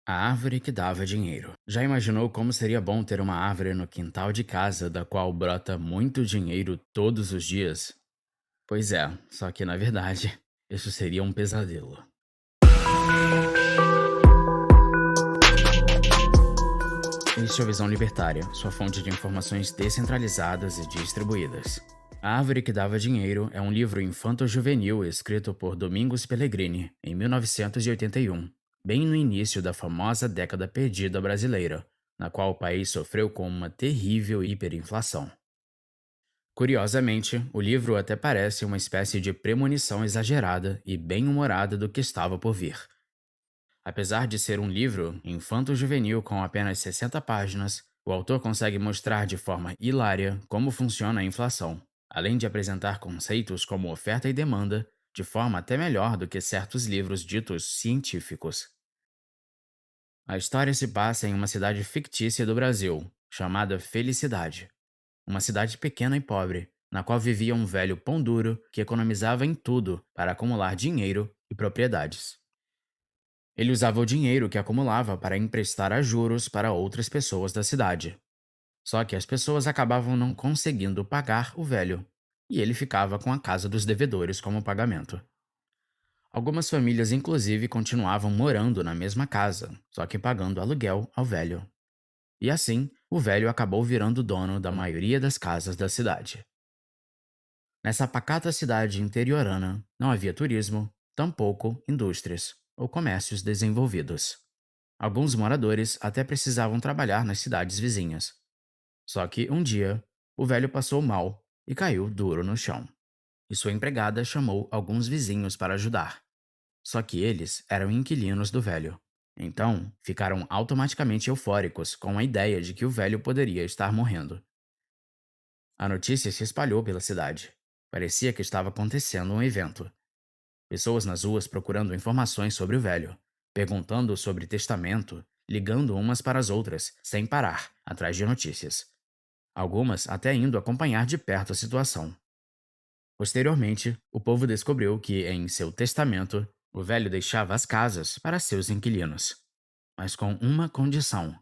A árvore que dava dinheiro. Já imaginou como seria bom ter uma árvore no quintal de casa da qual brota muito dinheiro todos os dias? Pois é, só que na verdade, isso seria um pesadelo. Este é a Visão Libertária, sua fonte de informações descentralizadas e distribuídas. A Árvore que Dava Dinheiro é um livro infanto-juvenil escrito por Domingos Pellegrini em 1981, bem no início da famosa década perdida brasileira, na qual o país sofreu com uma terrível hiperinflação. Curiosamente, o livro até parece uma espécie de premonição exagerada e bem-humorada do que estava por vir. Apesar de ser um livro infanto-juvenil com apenas 60 páginas, o autor consegue mostrar de forma hilária como funciona a inflação, além de apresentar conceitos como oferta e demanda de forma até melhor do que certos livros ditos científicos. A história se passa em uma cidade fictícia do Brasil, chamada Felicidade, uma cidade pequena e pobre, na qual vivia um velho pão duro que economizava em tudo para acumular dinheiro e propriedades. Ele usava o dinheiro que acumulava para emprestar a juros para outras pessoas da cidade. Só que as pessoas acabavam não conseguindo pagar o velho, e ele ficava com a casa dos devedores como pagamento. Algumas famílias, inclusive, continuavam morando na mesma casa, só que pagando aluguel ao velho. E assim, o velho acabou virando dono da maioria das casas da cidade. Nessa pacata cidade interiorana, não havia turismo, tampouco indústrias ou comércios desenvolvidos. Alguns moradores até precisavam trabalhar nas cidades vizinhas. Só que um dia, o velho passou mal e caiu duro no chão. E sua empregada chamou alguns vizinhos para ajudar. Só que eles eram inquilinos do velho. Então, ficaram automaticamente eufóricos com a ideia de que o velho poderia estar morrendo. A notícia se espalhou pela cidade. Parecia que estava acontecendo um evento. Pessoas nas ruas procurando informações sobre o velho, perguntando sobre testamento, ligando umas para as outras, sem parar, atrás de notícias. Algumas até indo acompanhar de perto a situação. Posteriormente, o povo descobriu que, em seu testamento, o velho deixava as casas para seus inquilinos, mas com uma condição.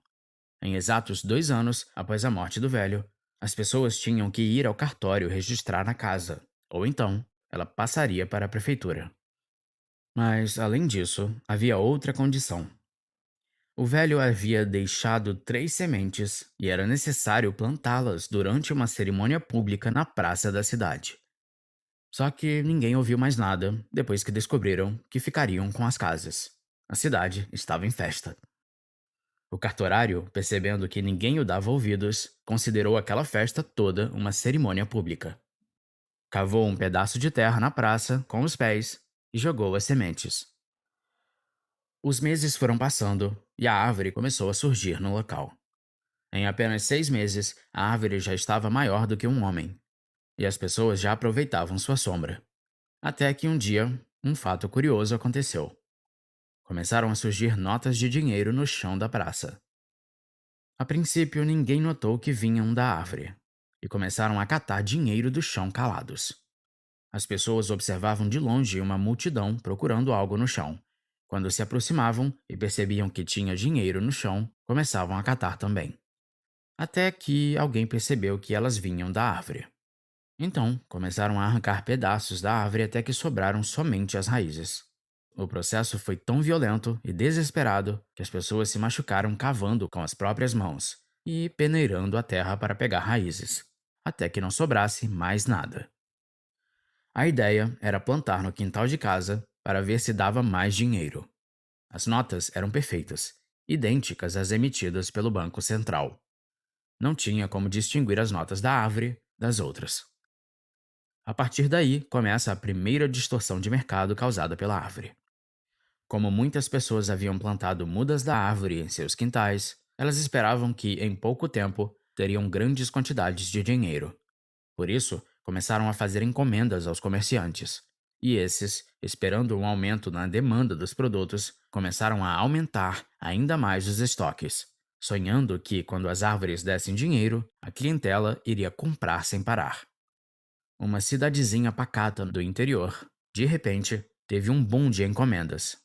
Em exatos 2 anos após a morte do velho, as pessoas tinham que ir ao cartório registrar a casa, ou então ela passaria para a prefeitura. Mas, além disso, havia outra condição. O velho havia deixado 3 sementes e era necessário plantá-las durante uma cerimônia pública na praça da cidade. Só que ninguém ouviu mais nada depois que descobriram que ficariam com as casas. A cidade estava em festa. O cartorário, percebendo que ninguém o dava ouvidos, considerou aquela festa toda uma cerimônia pública. Cavou um pedaço de terra na praça com os pés e jogou as sementes. Os meses foram passando e a árvore começou a surgir no local. Em apenas 6 meses, a árvore já estava maior do que um homem, e as pessoas já aproveitavam sua sombra. Até que um dia, um fato curioso aconteceu. Começaram a surgir notas de dinheiro no chão da praça. A princípio, ninguém notou que vinham da árvore, e começaram a catar dinheiro do chão calados. As pessoas observavam de longe uma multidão procurando algo no chão. Quando se aproximavam e percebiam que tinha dinheiro no chão, começavam a catar também. Até que alguém percebeu que elas vinham da árvore. Então, começaram a arrancar pedaços da árvore até que sobraram somente as raízes. O processo foi tão violento e desesperado que as pessoas se machucaram cavando com as próprias mãos e peneirando a terra para pegar raízes, até que não sobrasse mais nada. A ideia era plantar no quintal de casa para ver se dava mais dinheiro. As notas eram perfeitas, idênticas às emitidas pelo Banco Central. Não tinha como distinguir as notas da árvore das outras. A partir daí, começa a primeira distorção de mercado causada pela árvore. Como muitas pessoas haviam plantado mudas da árvore em seus quintais, elas esperavam que, em pouco tempo, teriam grandes quantidades de dinheiro. Por isso, começaram a fazer encomendas aos comerciantes. E esses, esperando um aumento na demanda dos produtos, começaram a aumentar ainda mais os estoques, sonhando que, quando as árvores dessem dinheiro, a clientela iria comprar sem parar. Uma cidadezinha pacata do interior, de repente, teve um boom de encomendas.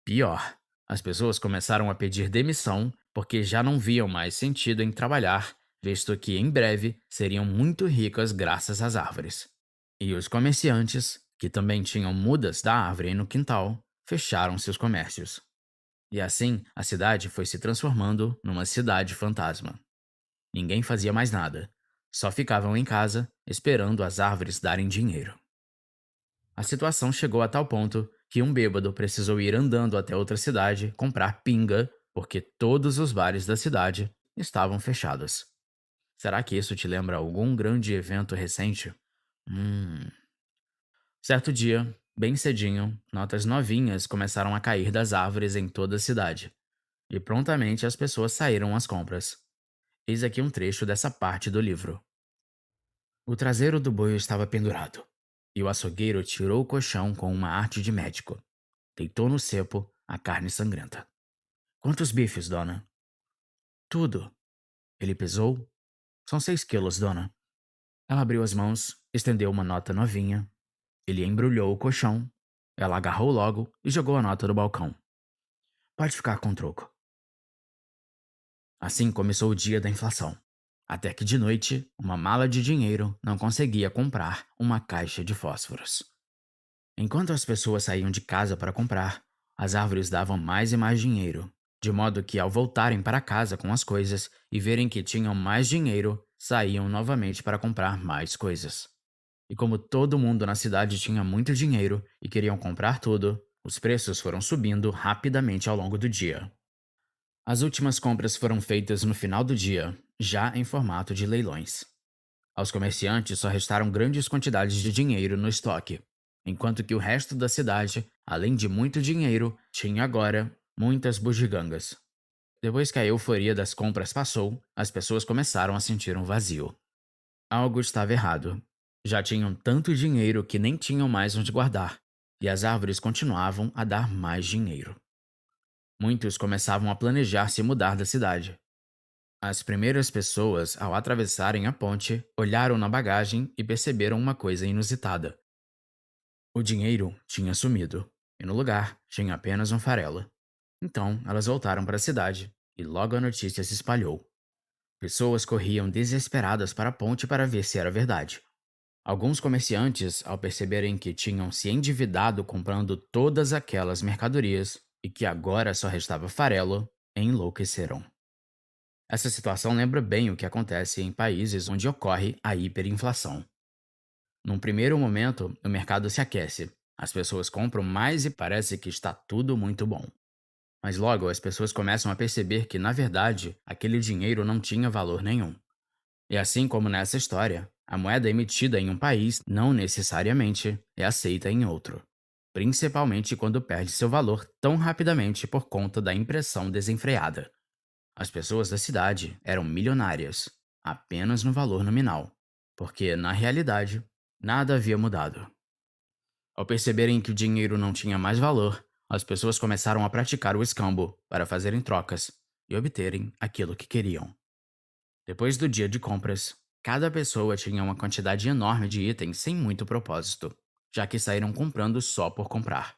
Pior, As pessoas começaram a pedir demissão porque já não viam mais sentido em trabalhar, visto que em breve seriam muito ricas graças às árvores. E os comerciantes, que também tinham mudas da árvore no quintal, fecharam seus comércios. E assim, a cidade foi se transformando numa cidade fantasma. Ninguém fazia mais nada. Só ficavam em casa, esperando as árvores darem dinheiro. A situação chegou a tal ponto que um bêbado precisou ir andando até outra cidade comprar pinga, porque todos os bares da cidade estavam fechados. Será que isso te lembra algum grande evento recente? Hum. Certo dia, bem cedinho, notas novinhas começaram a cair das árvores em toda a cidade. E prontamente as pessoas saíram às compras. Eis aqui um trecho dessa parte do livro. O traseiro do boi estava pendurado, e o açougueiro tirou o colchão com uma arte de médico. Deitou no cepo a carne sangrenta. Quantos bifes, dona? Tudo. Ele pesou. São 6 quilos, dona. Ela abriu as mãos, estendeu uma nota novinha. Ele embrulhou o colchão. Ela agarrou logo e jogou a nota no balcão. Pode ficar com o troco. Assim começou o dia da inflação. Até que de noite, uma mala de dinheiro não conseguia comprar uma caixa de fósforos. Enquanto as pessoas saíam de casa para comprar, as árvores davam mais e mais dinheiro, de modo que ao voltarem para casa com as coisas e verem que tinham mais dinheiro, saíam novamente para comprar mais coisas. E como todo mundo na cidade tinha muito dinheiro e queriam comprar tudo, os preços foram subindo rapidamente ao longo do dia. As últimas compras foram feitas no final do dia, já em formato de leilões. Aos comerciantes só restaram grandes quantidades de dinheiro no estoque, enquanto que o resto da cidade, além de muito dinheiro, tinha agora muitas bugigangas. Depois que a euforia das compras passou, as pessoas começaram a sentir um vazio. Algo estava errado. Já tinham tanto dinheiro que nem tinham mais onde guardar, e as árvores continuavam a dar mais dinheiro. Muitos começavam a planejar se mudar da cidade. As primeiras pessoas, ao atravessarem a ponte, olharam na bagagem e perceberam uma coisa inusitada. O dinheiro tinha sumido, e no lugar tinha apenas um farelo. Então, elas voltaram para a cidade, e logo a notícia se espalhou. Pessoas corriam desesperadas para a ponte para ver se era verdade. Alguns comerciantes, ao perceberem que tinham se endividado comprando todas aquelas mercadorias e que agora só restava farelo, enlouqueceram. Essa situação lembra bem o que acontece em países onde ocorre a hiperinflação. Num primeiro momento, o mercado se aquece, as pessoas compram mais e parece que está tudo muito bom. Mas logo as pessoas começam a perceber que, na verdade, aquele dinheiro não tinha valor nenhum. E assim como nessa história, a moeda emitida em um país não necessariamente é aceita em outro, principalmente quando perde seu valor tão rapidamente por conta da impressão desenfreada. As pessoas da cidade eram milionárias, apenas no valor nominal, porque, na realidade, nada havia mudado. Ao perceberem que o dinheiro não tinha mais valor, as pessoas começaram a praticar o escambo para fazerem trocas e obterem aquilo que queriam. Depois do dia de compras, cada pessoa tinha uma quantidade enorme de itens sem muito propósito, já que saíram comprando só por comprar.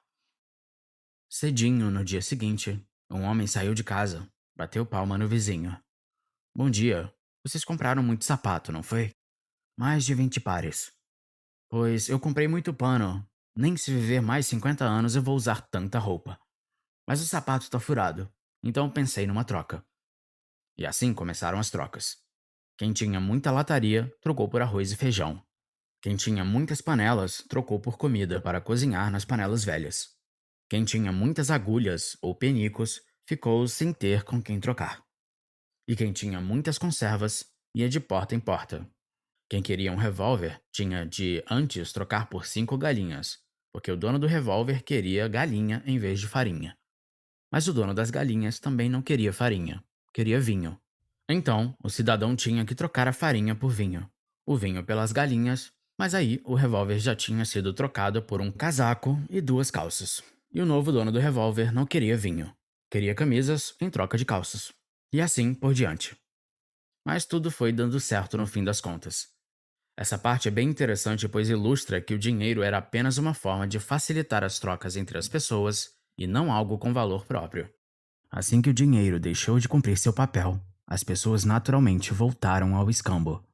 Cedinho, no dia seguinte, um homem saiu de casa, bateu palma no vizinho. Bom dia. Vocês compraram muito sapato, não foi? Mais de 20 pares. Pois eu comprei muito pano. Nem se viver mais 50 anos eu vou usar tanta roupa. Mas o sapato tá furado, então pensei numa troca. E assim começaram as trocas. Quem tinha muita lataria trocou por arroz e feijão. Quem tinha muitas panelas trocou por comida para cozinhar nas panelas velhas. Quem tinha muitas agulhas ou penicos ficou sem ter com quem trocar. E quem tinha muitas conservas ia de porta em porta. Quem queria um revólver tinha de antes trocar por 5 galinhas, porque o dono do revólver queria galinha em vez de farinha. Mas o dono das galinhas também não queria farinha, queria vinho. Então, o cidadão tinha que trocar a farinha por vinho, o vinho pelas galinhas, mas aí o revólver já tinha sido trocado por um casaco e 2 calças. E o novo dono do revólver não queria vinho, queria camisas em troca de calças. E assim por diante. Mas tudo foi dando certo no fim das contas. Essa parte é bem interessante pois ilustra que o dinheiro era apenas uma forma de facilitar as trocas entre as pessoas e não algo com valor próprio. Assim que o dinheiro deixou de cumprir seu papel, as pessoas naturalmente voltaram ao escambo.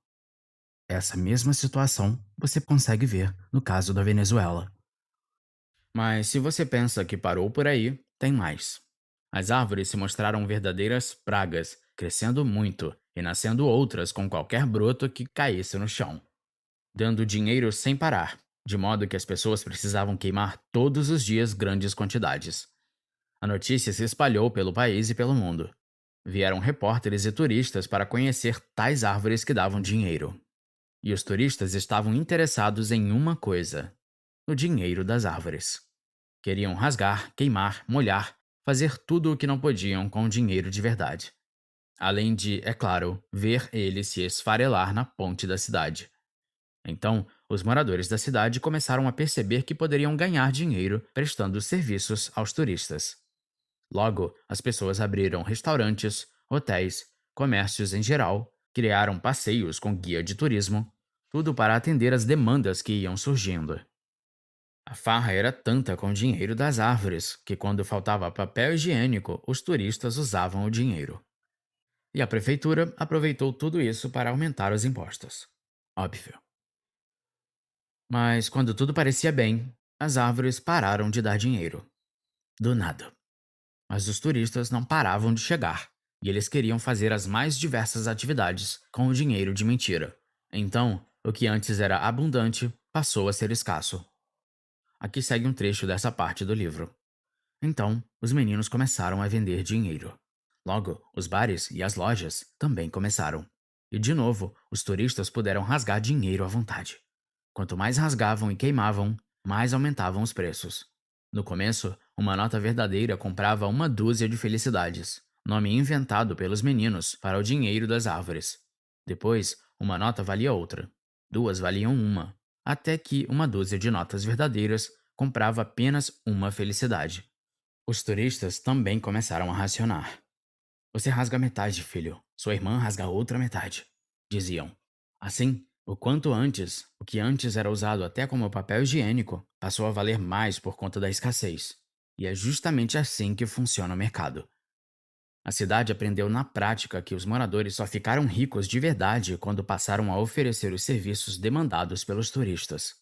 Essa mesma situação você consegue ver no caso da Venezuela. Mas se você pensa que parou por aí, tem mais. As árvores se mostraram verdadeiras pragas, crescendo muito e nascendo outras com qualquer broto que caísse no chão, dando dinheiro sem parar, de modo que as pessoas precisavam queimar todos os dias grandes quantidades. A notícia se espalhou pelo país e pelo mundo. Vieram repórteres e turistas para conhecer tais árvores que davam dinheiro. E os turistas estavam interessados em uma coisa: no dinheiro das árvores. Queriam rasgar, queimar, molhar, fazer tudo o que não podiam com o dinheiro de verdade. Além de, é claro, ver ele se esfarelar na ponte da cidade. Então, os moradores da cidade começaram a perceber que poderiam ganhar dinheiro prestando serviços aos turistas. Logo, as pessoas abriram restaurantes, hotéis, comércios em geral, criaram passeios com guia de turismo, tudo para atender às demandas que iam surgindo. A farra era tanta com o dinheiro das árvores que, quando faltava papel higiênico, os turistas usavam o dinheiro. E a prefeitura aproveitou tudo isso para aumentar os impostos. Óbvio. Mas quando tudo parecia bem, as árvores pararam de dar dinheiro. Do nada. Mas os turistas não paravam de chegar, e eles queriam fazer as mais diversas atividades com o dinheiro de mentira. Então, o que antes era abundante passou a ser escasso. Aqui segue um trecho dessa parte do livro. Então, os meninos começaram a vender dinheiro. Logo, os bares e as lojas também começaram. E de novo, os turistas puderam rasgar dinheiro à vontade. Quanto mais rasgavam e queimavam, mais aumentavam os preços. No começo, uma nota verdadeira comprava uma dúzia de felicidades, nome inventado pelos meninos para o dinheiro das árvores. Depois, uma nota valia outra. Duas valiam uma, até que uma dúzia de notas verdadeiras comprava apenas uma felicidade. Os turistas também começaram a racionar. Você rasga metade, filho. Sua irmã rasga a outra metade, diziam. Assim, o que antes era usado até como papel higiênico, passou a valer mais por conta da escassez. E é justamente assim que funciona o mercado. A cidade aprendeu na prática que os moradores só ficaram ricos de verdade quando passaram a oferecer os serviços demandados pelos turistas.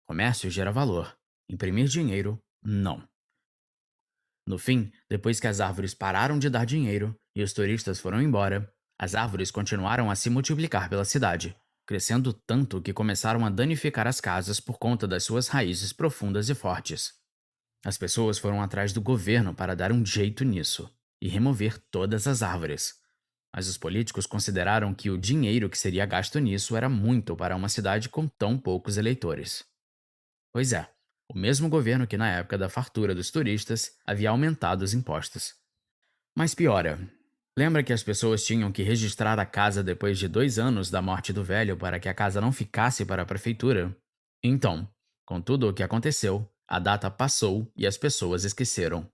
Comércio gera valor. Imprimir dinheiro, não. No fim, depois que as árvores pararam de dar dinheiro e os turistas foram embora, as árvores continuaram a se multiplicar pela cidade, crescendo tanto que começaram a danificar as casas por conta das suas raízes profundas e fortes. As pessoas foram atrás do governo para dar um jeito nisso e remover todas as árvores. Mas os políticos consideraram que o dinheiro que seria gasto nisso era muito para uma cidade com tão poucos eleitores. Pois é, o mesmo governo que na época da fartura dos turistas havia aumentado os impostos. Mas piora. Lembra que as pessoas tinham que registrar a casa depois de 2 anos da morte do velho para que a casa não ficasse para a prefeitura? Então, com tudo o que aconteceu, a data passou e as pessoas esqueceram.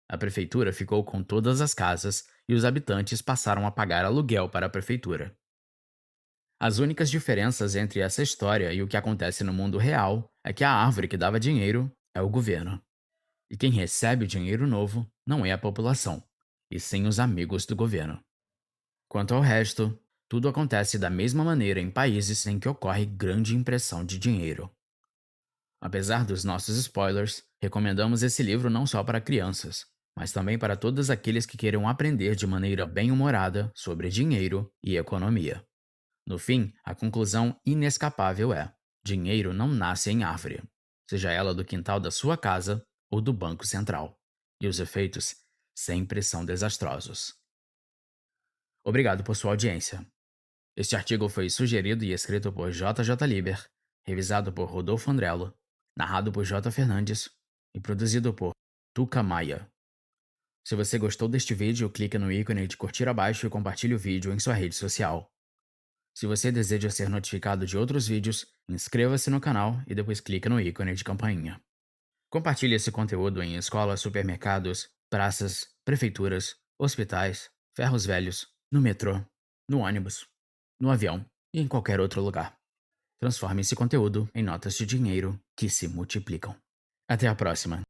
A prefeitura ficou com todas as casas e os habitantes passaram a pagar aluguel para a prefeitura. As únicas diferenças entre essa história e o que acontece no mundo real é que a árvore que dava dinheiro é o governo. E quem recebe o dinheiro novo não é a população, e sim os amigos do governo. Quanto ao resto, tudo acontece da mesma maneira em países em que ocorre grande impressão de dinheiro. Apesar dos nossos spoilers, recomendamos esse livro não só para crianças, mas também para todos aqueles que queiram aprender de maneira bem-humorada sobre dinheiro e economia. No fim, a conclusão inescapável é: dinheiro não nasce em árvore, seja ela do quintal da sua casa ou do Banco Central. E os efeitos sempre são desastrosos. Obrigado por sua audiência. Este artigo foi sugerido e escrito por JJ Liber, revisado por Rodolfo Andrello, narrado por J. Fernandes e produzido por Tuca Maia. Se você gostou deste vídeo, clique no ícone de curtir abaixo e compartilhe o vídeo em sua rede social. Se você deseja ser notificado de outros vídeos, inscreva-se no canal e depois clique no ícone de campainha. Compartilhe esse conteúdo em escolas, supermercados, praças, prefeituras, hospitais, ferros velhos, no metrô, no ônibus, no avião e em qualquer outro lugar. Transforme esse conteúdo em notas de dinheiro que se multiplicam. Até a próxima!